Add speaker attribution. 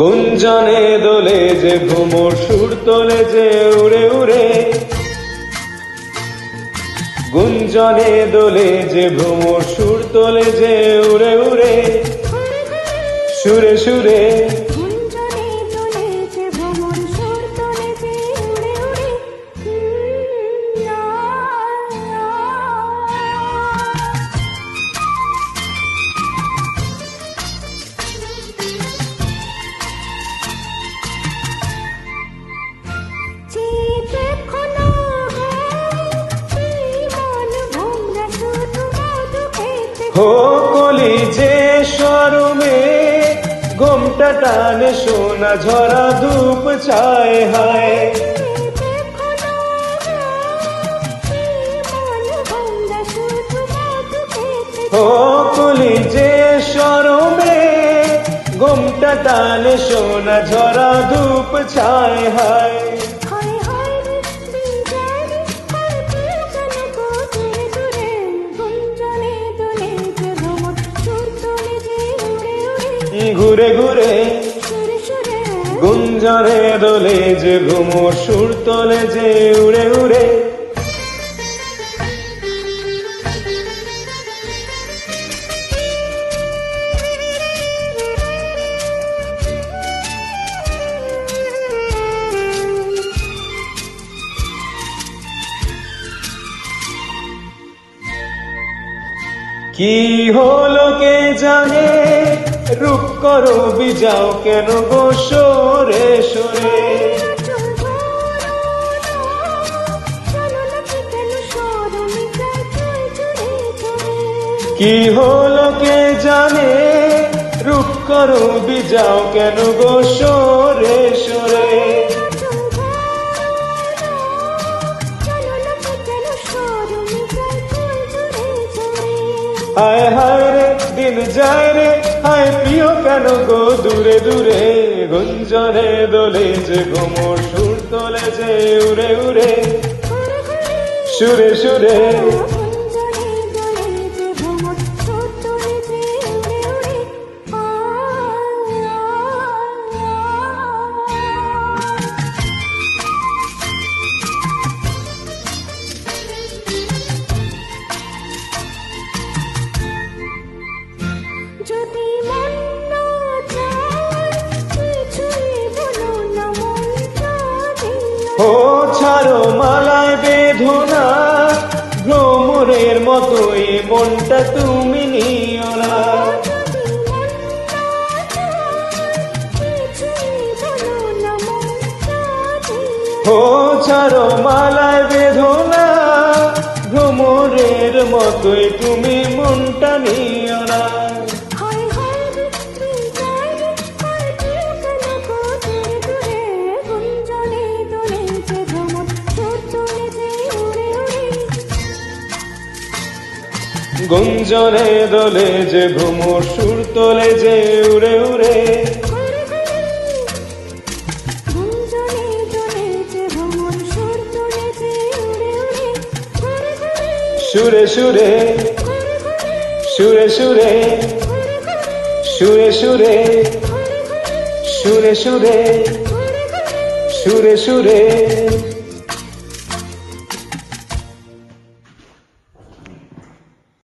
Speaker 1: গুঞ্জনে দোলে যে ভ্রমর সুর তোলে যে উড়ে উড়ে, গুঞ্জনে দোলে যে ভ্রমর সুর তোলে যে উড়ে উড়ে, সুরে সুরে হো কলি যে শরমে ঘোমটা টানে সোনা ঝরা ধূপ ছায় হায়। হো কলি যে শরমে ঘোমটা টানে সোনা ঝরা ধূপ ছায় হায়। ঘুরে ঘুরে গুঞ্জনে দোলে যে ভ্রমর সুর তোলে যে উড়ে উড়ে, কি হলো কে জানে রূপ করো বিজাও কেন গো সরে সরে। কি হলো কে জানে রূপ করো বিজাও কেন গো সরে সরে। হায় হায় রে দিন যায় রে, হায় প্রিয় কেন গো দূরে দূরে। গুঞ্জনে দোলে যে ভ্রমর সুর তোলে যে উড়ে উড়ে, সুরে সুরে ও ছাড়ো মালায় বেঁধোনা ভ্রমরের মতোই মনটা তুমি নিও না। ও ছাড়ো মালায় বেঁধোনা ভ্রমরের মতোই তুমি মনটা নিও না। গুঞ্জনে দোলে যে ভ্রমর সুর তোলে যে উড়ে উড়ে, সুরে সুরে সুরে সুরে সুরে সুরে সুরে সুরে সুরে সুরে